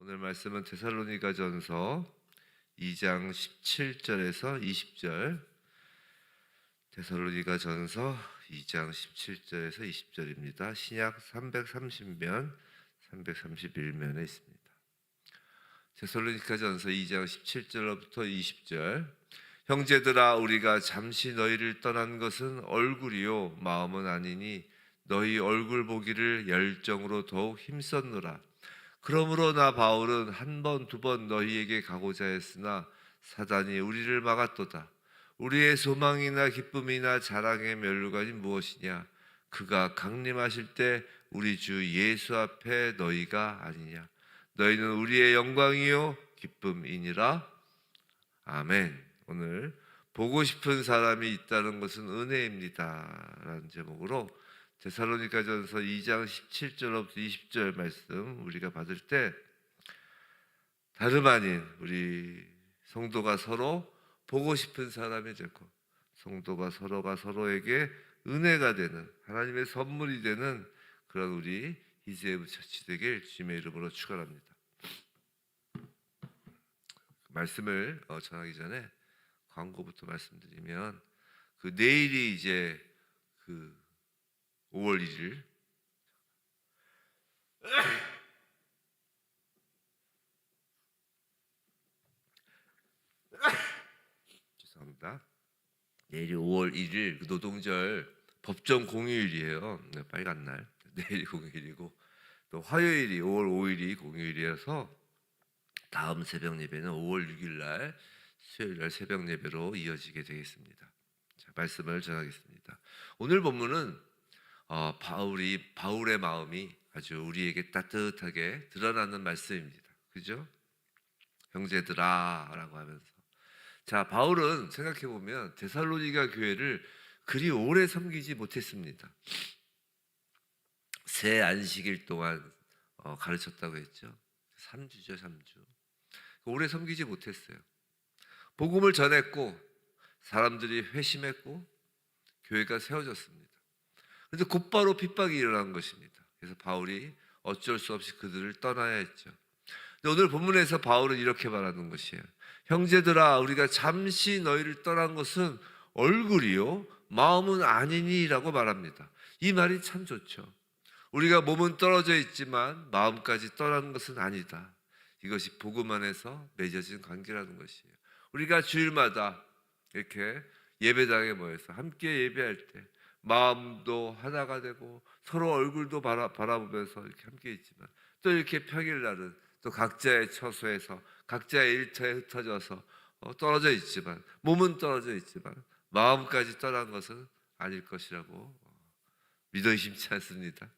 오늘 말씀은 데살로니가전서 2장 17절에서 20절. 데살로니가전서 2장 17절에서 20절입니다. 신약 330면, 331면에 있습니다. 데살로니가전서 2장 17절부터 20절. 형제들아, 우리가 잠시 너희를 떠난 것은 얼굴이요 마음은 아니니 너희 얼굴 보기를 열정으로 더욱 힘썼노라. 그러므로 나 바울은 한 번, 두 번 너희에게 가고자 했으나 사단이 우리를 막았도다. 우리의 소망이나 기쁨이나 자랑의 면류관이 무엇이냐? 그가 강림하실 때 우리 주 예수 앞에 너희가 아니냐? 너희는 우리의 영광이요 기쁨이니라. 아멘. 오늘 보고 싶은 사람이 있다는 것은 은혜입니다 라는 제목으로 데살로니가전서 2장 17절부터 20절 말씀 우리가 받을 때 다름 아닌 우리 성도가 서로 보고 싶은 사람이 되고 성도가 서로가 서로에게 은혜가 되는 하나님의 선물이 되는 그런 우리 이세브 처치 되길 주님의 이름으로 축원합니다. 말씀을 전하기 전에 광고부터 말씀드리면 내일이 이제 5월 1일 죄송합니다. 내일이 5월 1일 노동절 법정 공휴일이에요. 빨간 날. 내일이 공휴일이고 또 화요일이 5월 5일이 공휴일이어서 다음 새벽 예배는 5월 6일 날 수요일 날 새벽 예배로 이어지게 되겠습니다. 자, 말씀을 전하겠습니다. 오늘 본문은 바울의 마음이 아주 우리에게 따뜻하게 드러나는 말씀입니다. 그죠? 형제들아 라고 하면서 자, 바울은 생각해 보면 데살로니가 교회를 그리 오래 섬기지 못했습니다. 새 안식일 동안 가르쳤다고 했죠. 3주죠, 3주. 오래 섬기지 못했어요. 복음을 전했고 사람들이 회심했고 교회가 세워졌습니다. 그런데 곧바로 핍박이 일어난 것입니다. 그래서 바울이 어쩔 수 없이 그들을 떠나야 했죠. 근데 오늘 본문에서 바울은 이렇게 말하는 것이에요. 형제들아, 우리가 잠시 너희를 떠난 것은 얼굴이요 마음은 아니니라고 말합니다. 이 말이 참 좋죠. 우리가 몸은 떨어져 있지만 마음까지 떠나는 것은 아니다. 이것이 복음 안에서 맺어진 관계라는 것이에요. 우리가 주일마다 이렇게 예배당에 모여서 함께 예배할 때 마음도 하나가 되고 서로 얼굴도 바라보면서 이렇게 함께 있지만 또 이렇게 평일날은 또 각자의 처소에서 각자의 일터에 흩어져서 떨어져 있지만 몸은 떨어져 있지만 마음까지 떠난 것은 아닐 것이라고 믿어 의심치 않습니다.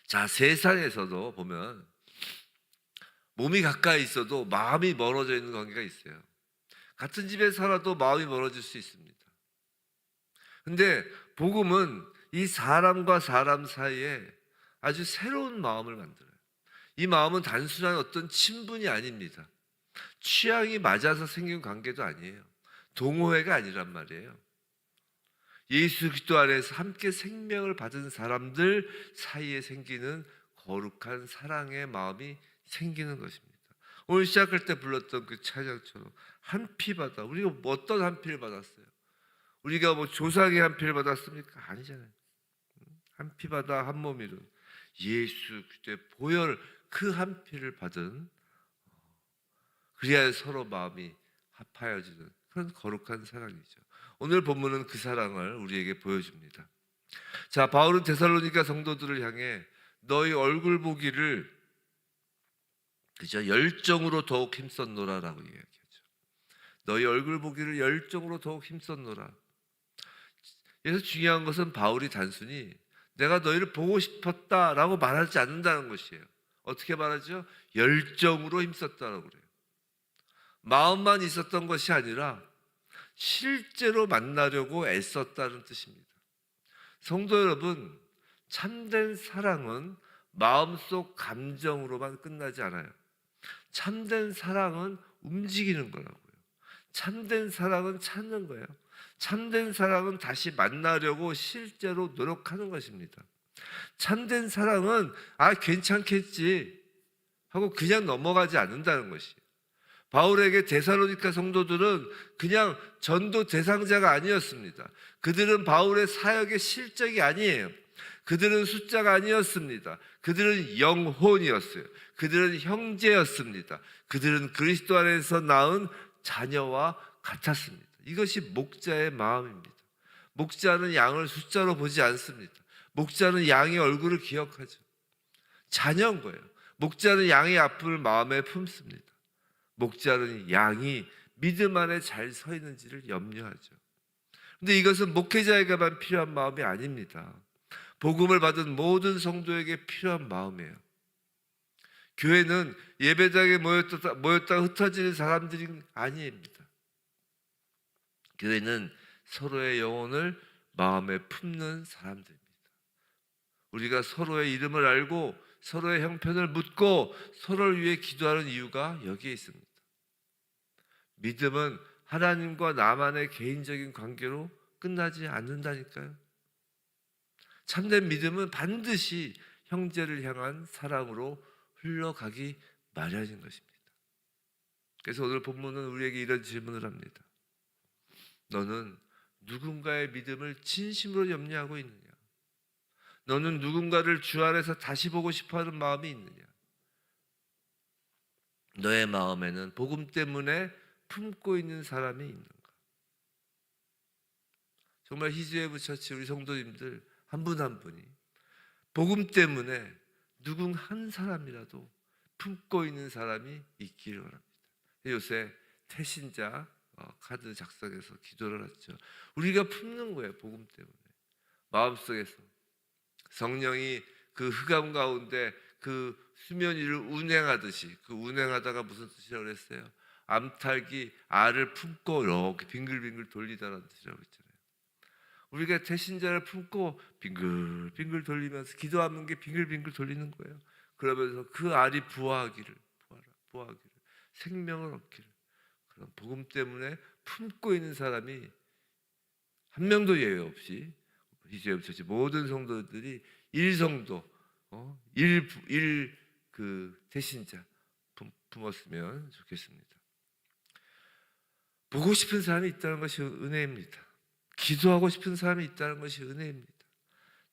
자, 세상에서도 보면 몸이 가까이 있어도 마음이 멀어져 있는 관계가 있어요. 같은 집에 살아도 마음이 멀어질 수 있습니다. 근데 복음은 이 사람과 사람 사이에 아주 새로운 마음을 만들어요. 이 마음은 단순한 어떤 친분이 아닙니다. 취향이 맞아서 생긴 관계도 아니에요. 동호회가 아니란 말이에요. 예수 그리스도 안에서 함께 생명을 받은 사람들 사이에 생기는 거룩한 사랑의 마음이 생기는 것입니다. 오늘 시작할 때 불렀던 그 찬양처럼 한 피 받아. 우리가 어떤 한 피를 받았어요? 우리가 조상의 한 피를 받았습니까? 아니잖아요. 한 피 받아 한 몸 이룬 예수 그리스도의 보혈 그 한 피를 받은 그리하여 서로 마음이 합하여지는 그런 거룩한 사랑이죠. 오늘 본문은 그 사랑을 우리에게 보여줍니다. 자, 바울은 데살로니가 성도들을 향해 너희 얼굴 보기를 그죠? 열정으로 더욱 힘썼노라라고 이야기하죠. 너희 얼굴 보기를 열정으로 더욱 힘썼노라. 그래서 중요한 것은 바울이 단순히 내가 너희를 보고 싶었다라고 말하지 않는다는 것이에요. 어떻게 말하죠? 열정으로 힘썼다라고 그래요. 마음만 있었던 것이 아니라 실제로 만나려고 애썼다는 뜻입니다. 성도 여러분, 참된 사랑은 마음속 감정으로만 끝나지 않아요. 참된 사랑은 움직이는 거라고요. 참된 사랑은 찾는 거예요. 참된 사랑은 다시 만나려고 실제로 노력하는 것입니다. 참된 사랑은 괜찮겠지 하고 그냥 넘어가지 않는다는 것이에요. 바울에게 데살로니가 성도들은 그냥 전도 대상자가 아니었습니다. 그들은 바울의 사역의 실적이 아니에요. 그들은 숫자가 아니었습니다. 그들은 영혼이었어요. 그들은 형제였습니다. 그들은 그리스도 안에서 낳은 자녀와 같았습니다. 이것이 목자의 마음입니다. 목자는 양을 숫자로 보지 않습니다. 목자는 양의 얼굴을 기억하죠. 자녀인 거예요. 목자는 양의 아픔을 마음에 품습니다. 목자는 양이 믿음 안에 잘 서 있는지를 염려하죠. 그런데 이것은 목회자에게만 필요한 마음이 아닙니다. 복음을 받은 모든 성도에게 필요한 마음이에요. 교회는 예배당에 모였다 흩어지는 사람들이 아닙니다. 교회는 서로의 영혼을 마음에 품는 사람들입니다. 우리가 서로의 이름을 알고 서로의 형편을 묻고 서로를 위해 기도하는 이유가 여기에 있습니다. 믿음은 하나님과 나만의 개인적인 관계로 끝나지 않는다니까요. 참된 믿음은 반드시 형제를 향한 사랑으로 흘러가기 마련인 것입니다. 그래서 오늘 본문은 우리에게 이런 질문을 합니다. 너는 누군가의 믿음을 진심으로 염려하고 있느냐? 너는 누군가를 주 안에서 다시 보고 싶어하는 마음이 있느냐? 너의 마음에는 복음 때문에 품고 있는 사람이 있는가? 정말 히즈웨브 처치 우리 성도님들 한 분 한 분이 복음 때문에 누군 한 사람이라도 품고 있는 사람이 있기를 원합니다. 요새 태신자 카드 작성해서 기도를 했죠. 우리가 품는 거예요. 복음 때문에 마음속에서 성령이 그 흑암 가운데 그 수면 위를 운행하듯이 그 운행하다가 무슨 뜻이라고 그랬어요? 암탉이 알을 품고 이렇게 빙글빙글 돌리다라는 뜻이라고 했잖아요. 우리가 태신자를 품고 빙글빙글 돌리면서 기도하는 게 빙글빙글 돌리는 거예요. 그러면서 그 알이 부화하기를 생명을 얻기를 그런 복음 때문에 품고 있는 사람이 한 명도 예외 없이 히즈웨브 모든 성도들이 일성도 그 태신자 품었으면 좋겠습니다. 보고 싶은 사람이 있다는 것이 은혜입니다. 기도하고 싶은 사람이 있다는 것이 은혜입니다.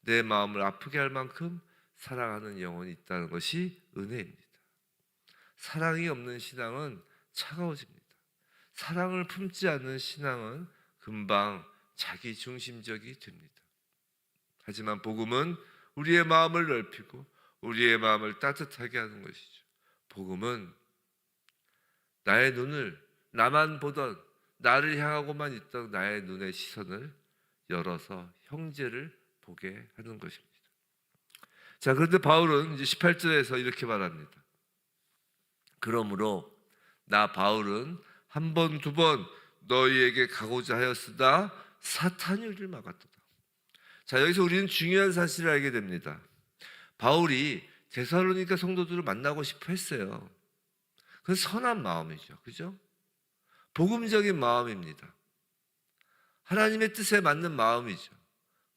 내 마음을 아프게 할 만큼 사랑하는 영혼이 있다는 것이 은혜입니다. 사랑이 없는 신앙은 차가워집니다. 사랑을 품지 않는 신앙은 금방 자기 중심적이 됩니다. 하지만 복음은 우리의 마음을 넓히고 우리의 마음을 따뜻하게 하는 것이죠. 복음은 나의 눈을 나만 보던 나를 향하고만 있던 나의 눈의 시선을 열어서 형제를 보게 하는 것입니다. 자, 그런데 바울은 이제 18절에서 이렇게 말합니다. 그러므로 나 바울은 한 번, 두 번 너희에게 가고자 하였으나 사탄이 우리를 막았도다. 자, 여기서 우리는 중요한 사실을 알게 됩니다. 바울이 데살로니가 성도들을 만나고 싶어 했어요. 그건 선한 마음이죠. 그죠? 복음적인 마음입니다. 하나님의 뜻에 맞는 마음이죠.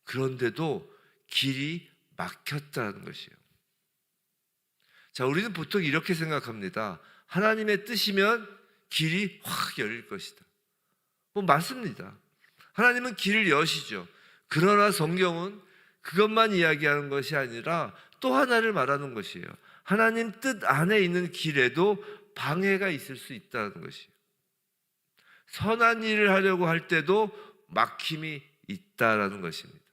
그런데도 길이 막혔다는 것이에요. 자, 우리는 보통 이렇게 생각합니다. 하나님의 뜻이면 길이 확 열릴 것이다. 맞습니다. 하나님은 길을 여시죠. 그러나 성경은 그것만 이야기하는 것이 아니라 또 하나를 말하는 것이에요. 하나님 뜻 안에 있는 길에도 방해가 있을 수 있다는 것이에요. 선한 일을 하려고 할 때도 막힘이 있다라는 것입니다.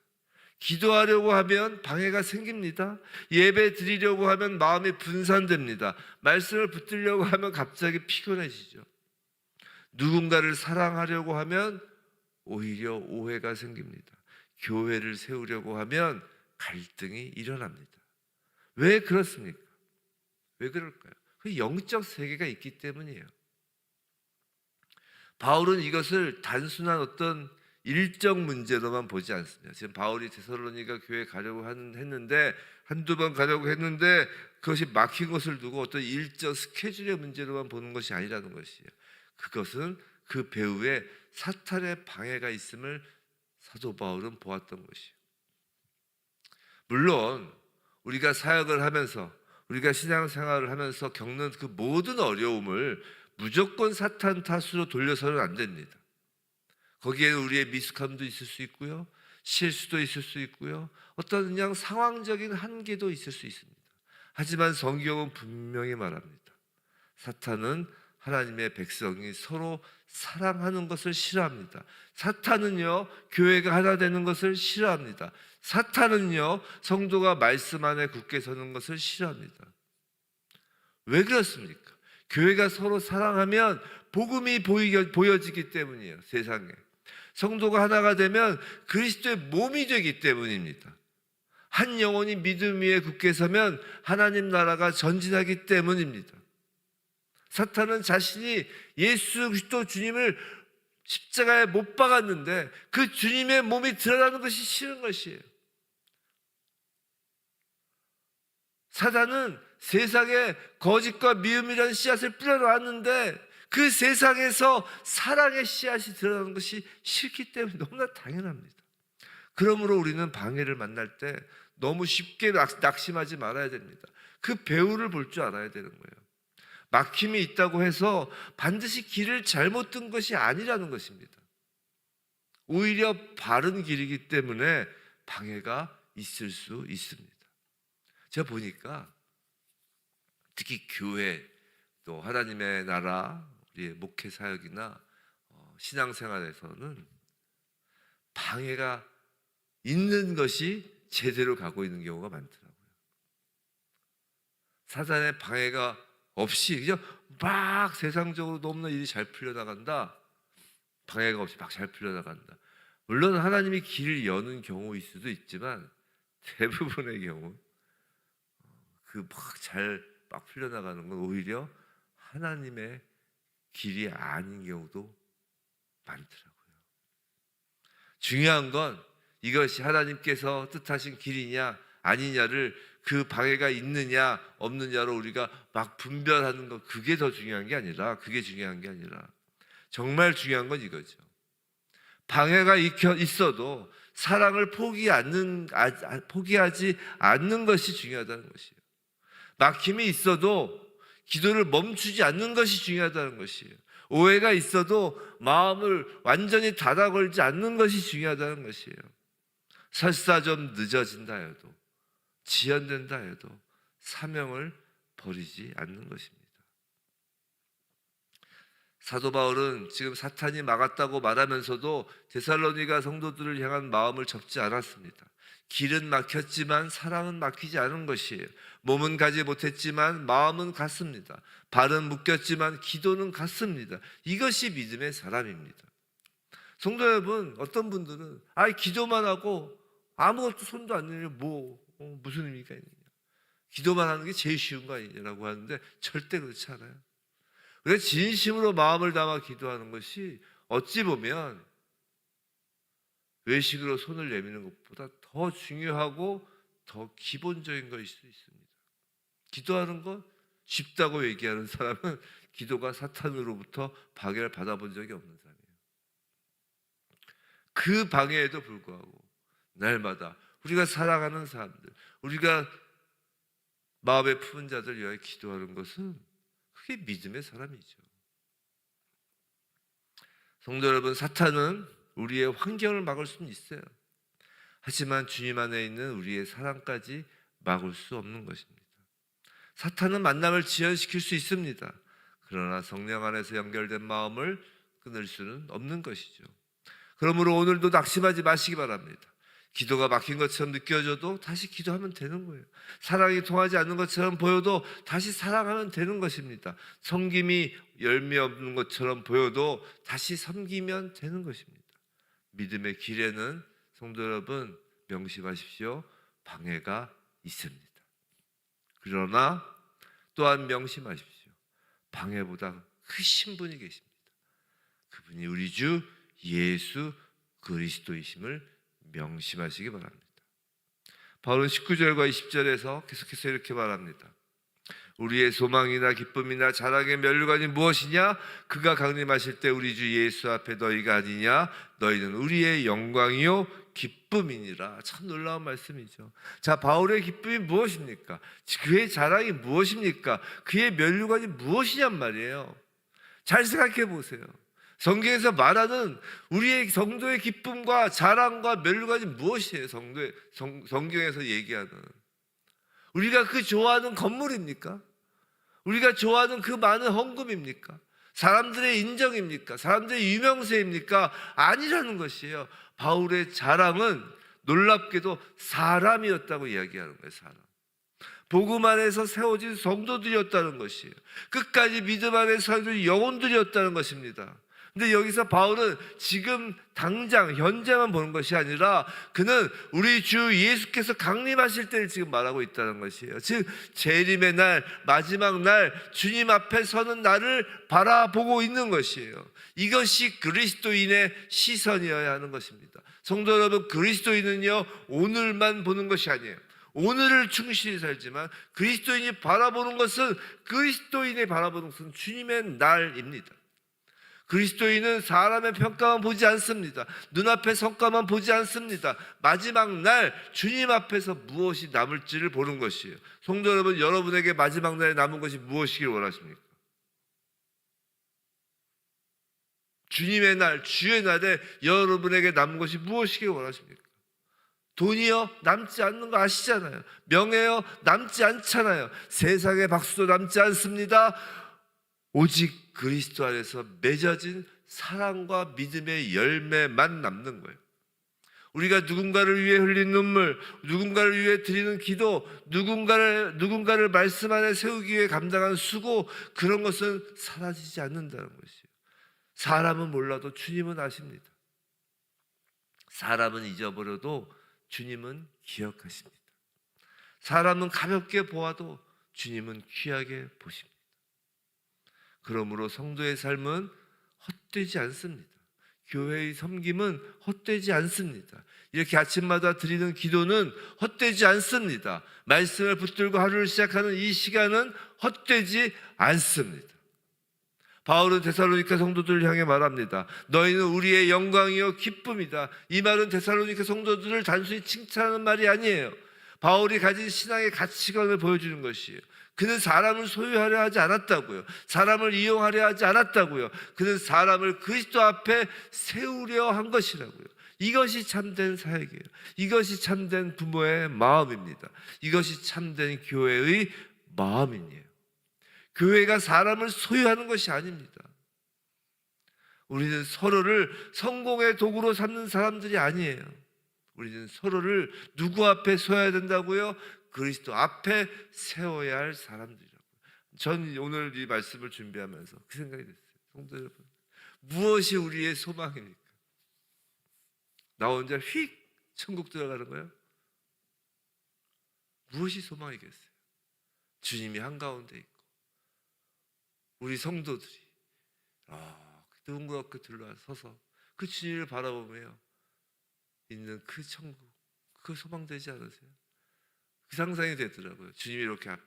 기도하려고 하면 방해가 생깁니다. 예배 드리려고 하면 마음이 분산됩니다. 말씀을 붙들려고 하면 갑자기 피곤해지죠. 누군가를 사랑하려고 하면 오히려 오해가 생깁니다. 교회를 세우려고 하면 갈등이 일어납니다. 왜 그렇습니까? 왜 그럴까요? 그 영적 세계가 있기 때문이에요. 바울은 이것을 단순한 어떤 일적 문제로만 보지 않습니다. 지금 바울이 데살로니가 교회에 가려고 했는데 한두 번 가려고 했는데 그것이 막힌 것을 두고 어떤 일적 스케줄의 문제로만 보는 것이 아니라는 것이에요. 그것은 그 배후에 사탄의 방해가 있음을 사도 바울은 보았던 것이에요. 물론 우리가 사역을 하면서 우리가 신앙생활을 하면서 겪는 그 모든 어려움을 무조건 사탄 탓으로 돌려서는 안 됩니다. 거기에는 우리의 미숙함도 있을 수 있고요, 실수도 있을 수 있고요, 어떤 그냥 상황적인 한계도 있을 수 있습니다. 하지만 성경은 분명히 말합니다. 사탄은 하나님의 백성이 서로 사랑하는 것을 싫어합니다. 사탄은요, 교회가 하나 되는 것을 싫어합니다. 사탄은요, 성도가 말씀 안에 굳게 서는 것을 싫어합니다. 왜 그렇습니까? 교회가 서로 사랑하면 복음이 보여지기 때문이에요. 세상에 성도가 하나가 되면 그리스도의 몸이 되기 때문입니다. 한 영혼이 믿음 위에 굳게 서면 하나님 나라가 전진하기 때문입니다. 사탄은 자신이 예수 그리스도 주님을 십자가에 못 박았는데 그 주님의 몸이 드러나는 것이 싫은 것이에요. 사탄은 세상에 거짓과 미움이라는 씨앗을 뿌려놓았는데 그 세상에서 사랑의 씨앗이 드러나는 것이 싫기 때문에 너무나 당연합니다. 그러므로 우리는 방해를 만날 때 너무 쉽게 낙심하지 말아야 됩니다. 그 배후를 볼 줄 알아야 되는 거예요. 막힘이 있다고 해서 반드시 길을 잘못 든 것이 아니라는 것입니다. 오히려 바른 길이기 때문에 방해가 있을 수 있습니다. 제가 보니까 특히 교회 또 하나님의 나라 우리의 목회 사역이나 신앙생활에서는 방해가 있는 것이 제대로 가고 있는 경우가 많더라고요. 사단의 방해가 없이 그냥 막 세상적으로 너무나 일이 잘 풀려나간다. 방해가 없이 막 잘 풀려나간다. 물론 하나님이 길을 여는 경우일 수도 있지만 대부분의 경우 그 막 풀려나가는 건 오히려 하나님의 길이 아닌 경우도 많더라고요. 중요한 건 이것이 하나님께서 뜻하신 길이냐 아니냐를 그 방해가 있느냐 없느냐로 우리가 막 분별하는 것, 그게 더 중요한 게 아니라, 정말 중요한 건 이거죠. 방해가 있어도 사랑을 포기하지 않는 것이 중요하다는 것이에요. 막힘이 있어도 기도를 멈추지 않는 것이 중요하다는 것이에요. 오해가 있어도 마음을 완전히 닫아 걸지 않는 것이 중요하다는 것이에요. 설사 좀 늦어진다 해도, 지연된다 해도 사명을 버리지 않는 것입니다. 사도 바울은 지금 사탄이 막았다고 말하면서도 데살로니가 성도들을 향한 마음을 접지 않았습니다. 길은 막혔지만 사랑은 막히지 않은 것이에요. 몸은 가지 못했지만 마음은 갔습니다. 발은 묶였지만 기도는 갔습니다. 이것이 믿음의 사람입니다. 성도 여러분, 어떤 분들은 기도만 하고 아무것도 손도 안 내면 무슨 의미가 있느냐, 기도만 하는 게 제일 쉬운 거 아니냐라고 하는데 절대 그렇지 않아요. 그래서 진심으로 마음을 담아 기도하는 것이 어찌 보면 외식으로 손을 내미는 것보다 더 중요하고 더 기본적인 것일 수 있습니다. 기도하는 건 쉽다고 얘기하는 사람은 기도가 사탄으로부터 방해를 받아본 적이 없는 사람이에요. 그 방해에도 불구하고 날마다 우리가 사랑하는 사람들, 우리가 마음에 품은 자들 위하여 기도하는 것은 그게 믿음의 사람이죠. 성도 여러분, 사탄은 우리의 환경을 막을 수는 있어요. 하지만 주님 안에 있는 우리의 사랑까지 막을 수 없는 것입니다. 사탄은 만남을 지연시킬 수 있습니다. 그러나 성령 안에서 연결된 마음을 끊을 수는 없는 것이죠. 그러므로 오늘도 낙심하지 마시기 바랍니다. 기도가 막힌 것처럼 느껴져도 다시 기도하면 되는 거예요. 사랑이 통하지 않는 것처럼 보여도 다시 사랑하면 되는 것입니다. 섬김이 열매 없는 것처럼 보여도 다시 섬기면 되는 것입니다. 믿음의 길에는 성도 여러분 명심하십시오. 방해가 있습니다. 그러나 또한 명심하십시오. 방해보다 크신 분이 계십니다. 그분이 우리 주 예수 그리스도이심을 명심하시기 바랍니다. 바울은 19절과 20절에서 계속해서 이렇게 말합니다. 우리의 소망이나 기쁨이나 자랑의 면류관이 무엇이냐? 그가 강림하실 때 우리 주 예수 앞에 너희가 아니냐? 너희는 우리의 영광이요 기쁨이니라. 참 놀라운 말씀이죠. 자, 바울의 기쁨이 무엇입니까? 그의 자랑이 무엇입니까? 그의 면류관이 무엇이냔 말이에요. 잘 생각해 보세요. 성경에서 말하는 우리의 성도의 기쁨과 자랑과 면류관이 무엇이에요? 성경에서 얘기하는 우리가 그 좋아하는 건물입니까? 우리가 좋아하는 그 많은 헌금입니까? 사람들의 인정입니까? 사람들의 유명세입니까? 아니라는 것이에요. 바울의 자랑은 놀랍게도 사람이었다고 이야기하는 거예요. 사람. 복음 안에서 세워진 성도들이었다는 것이에요. 끝까지 믿음 안에서 살던 영혼들이었다는 것입니다. 근데 여기서 바울은 지금 당장 현재만 보는 것이 아니라 그는 우리 주 예수께서 강림하실 때를 지금 말하고 있다는 것이에요. 즉 재림의 날, 마지막 날 주님 앞에 서는 나를 바라보고 있는 것이에요. 이것이 그리스도인의 시선이어야 하는 것입니다. 성도 여러분, 그리스도인은요 오늘만 보는 것이 아니에요. 오늘을 충실히 살지만 그리스도인이 바라보는 것은 그리스도인이 바라보는 것은 주님의 날입니다. 그리스도인은 사람의 평가만 보지 않습니다. 눈앞의 성과만 보지 않습니다. 마지막 날 주님 앞에서 무엇이 남을지를 보는 것이에요. 성도 여러분, 여러분에게 마지막 날에 남은 것이 무엇이길 원하십니까? 주님의 날, 주의 날에 여러분에게 남은 것이 무엇이길 원하십니까? 돈이요? 남지 않는 거 아시잖아요. 명예요? 남지 않잖아요. 세상의 박수도 남지 않습니다. 오직 그리스도 안에서 맺어진 사랑과 믿음의 열매만 남는 거예요. 우리가 누군가를 위해 흘린 눈물, 누군가를 위해 드리는 기도, 누군가를 말씀 안에 세우기 위해 감당한 수고, 그런 것은 사라지지 않는다는 것이에요. 사람은 몰라도 주님은 아십니다. 사람은 잊어버려도 주님은 기억하십니다. 사람은 가볍게 보아도 주님은 귀하게 보십니다. 그러므로 성도의 삶은 헛되지 않습니다. 교회의 섬김은 헛되지 않습니다. 이렇게 아침마다 드리는 기도는 헛되지 않습니다. 말씀을 붙들고 하루를 시작하는 이 시간은 헛되지 않습니다. 바울은 데살로니가 성도들을 향해 말합니다. 너희는 우리의 영광이요 기쁨이다. 이 말은 데살로니가 성도들을 단순히 칭찬하는 말이 아니에요. 바울이 가진 신앙의 가치관을 보여주는 것이에요. 그는 사람을 소유하려 하지 않았다고요. 사람을 이용하려 하지 않았다고요. 그는 사람을 그리스도 앞에 세우려 한 것이라고요. 이것이 참된 사역이에요. 이것이 참된 부모의 마음입니다. 이것이 참된 교회의 마음이에요. 교회가 사람을 소유하는 것이 아닙니다. 우리는 서로를 성공의 도구로 삼는 사람들이 아니에요. 우리는 서로를 누구 앞에 세워야 된다고요? 그리스도 앞에 세워야 할 사람들이라고요. 전 오늘 이 말씀을 준비하면서 그 생각이 됐어요. 성도 여러분, 무엇이 우리의 소망입니까? 나 혼자 휙 천국 들어가는 거예요? 무엇이 소망이겠어요? 주님이 한가운데 있고 우리 성도들이 누군가 들러서서 그 주님을 바라보며 있는 그 천국, 그거 소망되지 않으세요? 그 상상이 되더라고요. 주님이 이렇게 다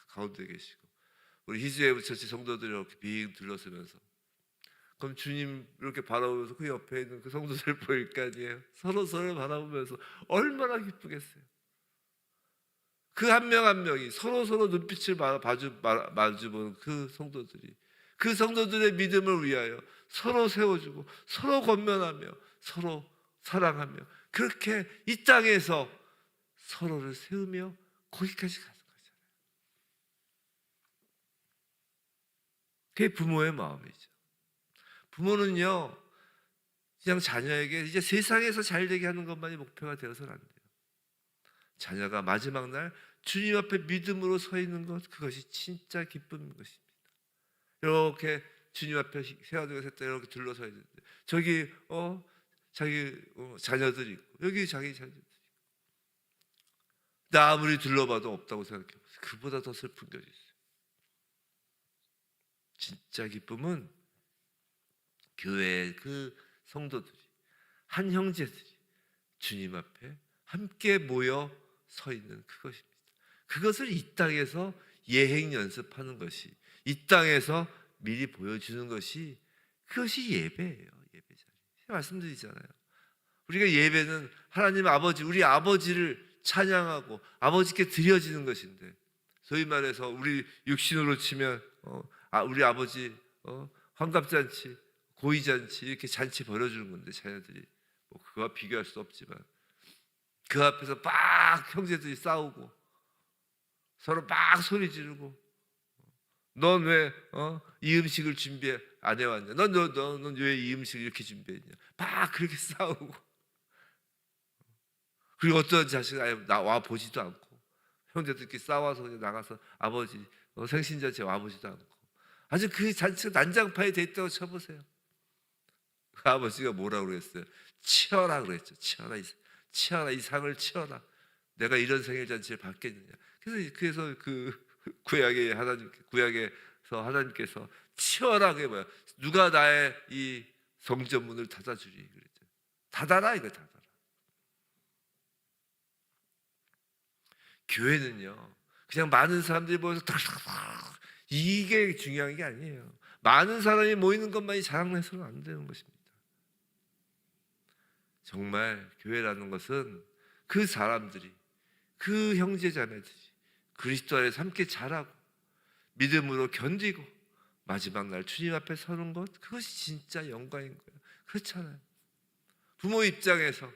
가운데 계시고 우리 희주의 부처치 성도들이 이렇게 빙 둘러서면서, 그럼 주님 이렇게 바라보면서 그 옆에 있는 그 성도들 보일 거 아니에요. 서로 바라보면서 얼마나 기쁘겠어요. 그 한 명 한 명이 서로 눈빛을 마주보는 그 성도들이, 그 성도들의 믿음을 위하여 서로 세워주고 서로 권면하며 서로 사랑하며 그렇게 이 땅에서 서로를 세우며 거기까지 가는 거잖아요. 그게 부모의 마음이죠. 부모는요, 그냥 자녀에게 이제 세상에서 잘 되게 하는 것만이 목표가 되어서는 안 돼요. 자녀가 마지막 날 주님 앞에 믿음으로 서 있는 것, 그것이 진짜 기쁨인 것입니다. 이렇게 주님 앞에 세워두고 셋다 이렇게 둘러서 있는데 저기 자기 자녀들이 있고 여기 자기 자녀들이 있고, 나 아무리 둘러봐도 없다고 생각해요. 그보다 더 슬픈 것이 있어요. 진짜 기쁨은 교회의 그 성도들이, 한 형제들이 주님 앞에 함께 모여 서 있는 그것입니다. 그것을 이 땅에서 예행 연습하는 것이, 이 땅에서 미리 보여주는 것이, 그것이 예배예요. 예배 자리. 말씀드리잖아요. 우리가 예배는 하나님 아버지, 우리 아버지를 찬양하고 아버지께 드려지는 것인데, 소위 말해서 우리 육신으로 치면 우리 아버지 환갑잔치, 고이잔치 이렇게 잔치 벌여주는 건데, 자녀들이 뭐 그거와 비교할 수 없지만 그 앞에서 막 형제들이 싸우고 서로 막 소리 지르고, 넌 왜 이 음식을 준비 안 해왔냐? 넌 왜 이 음식을 이렇게 준비했냐? 막 그렇게 싸우고, 그리고 어떤 자식은 아예 나와 보지도 않고, 형제들끼리 싸워서 그냥 나가서 아버지 생신잔치에 와 보지도 않고, 아주 그 잔치가 난장판이 돼 있다고 쳐보세요. 그 아버지가 뭐라고 그랬어요? 치어라 그랬죠. 치어라, 이 상을 치어라. 내가 이런 생일 잔치를 받겠느냐. 그래서 그 구약에서 하나님께서 치어라, 그게 뭐야? 누가 나의 이 성전문을 닫아주리 그랬죠. 닫아라, 이거 닫아라. 교회는요, 그냥 많은 사람들이 모여서 탁탁탁 이게 중요한 게 아니에요. 많은 사람이 모이는 것만이 자랑해서는 안 되는 것입니다. 정말 교회라는 것은 그 사람들이, 그 형제자매들이 그리스도 안에서 함께 자라고 믿음으로 견디고 마지막 날 주님 앞에 서는 것, 그것이 진짜 영광인 거예요. 그렇잖아요. 부모 입장에서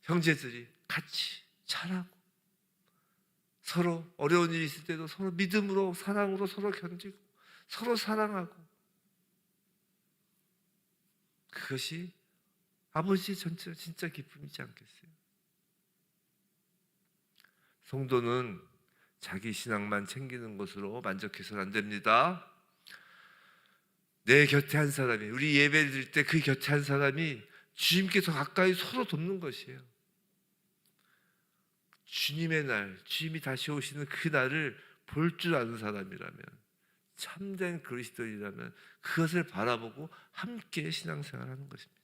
형제들이 같이 자라고 서로 어려운 일이 있을 때도 서로 믿음으로, 사랑으로 서로 견디고 서로 사랑하고, 그것이 아버지의 전체 진짜 기쁨이지 않겠어요? 성도는 자기 신앙만 챙기는 것으로 만족해서는 안 됩니다. 내 곁에 한 사람이, 우리 예배 드릴 때 그 곁에 한 사람이 주님께서 가까이 서로 돕는 것이에요. 주님의 날, 주님이 다시 오시는 그 날을 볼 줄 아는 사람이라면, 참된 그리스도인이라면 그것을 바라보고 함께 신앙생활하는 것입니다.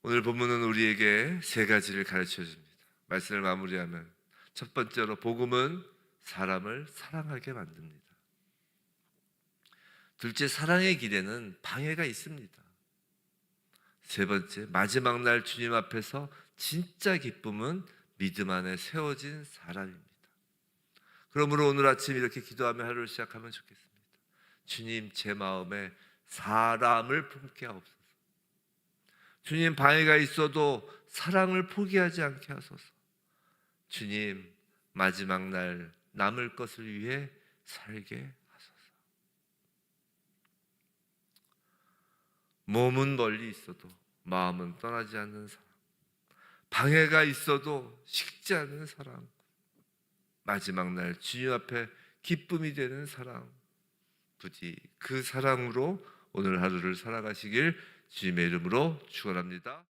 오늘 본문은 우리에게 세 가지를 가르쳐 줍니다. 말씀을 마무리하면, 첫 번째로 복음은 사람을 사랑하게 만듭니다. 둘째, 사랑의 길에는 방해가 있습니다. 세 번째, 마지막 날 주님 앞에서 진짜 기쁨은 믿음 안에 세워진 사람입니다. 그러므로 오늘 아침 이렇게 기도하며 하루를 시작하면 좋겠습니다. 주님, 제 마음에 사람을 품게 하옵소서. 주님, 방해가 있어도 사랑을 포기하지 않게 하소서. 주님, 마지막 날 남을 것을 위해 살게 하소서. 몸은 멀리 있어도 마음은 떠나지 않는 사람, 방해가 있어도 식지 않는 사람, 마지막 날 주님 앞에 기쁨이 되는 사랑, 부디 그 사랑으로 오늘 하루를 살아가시길 주님의 이름으로 축원합니다.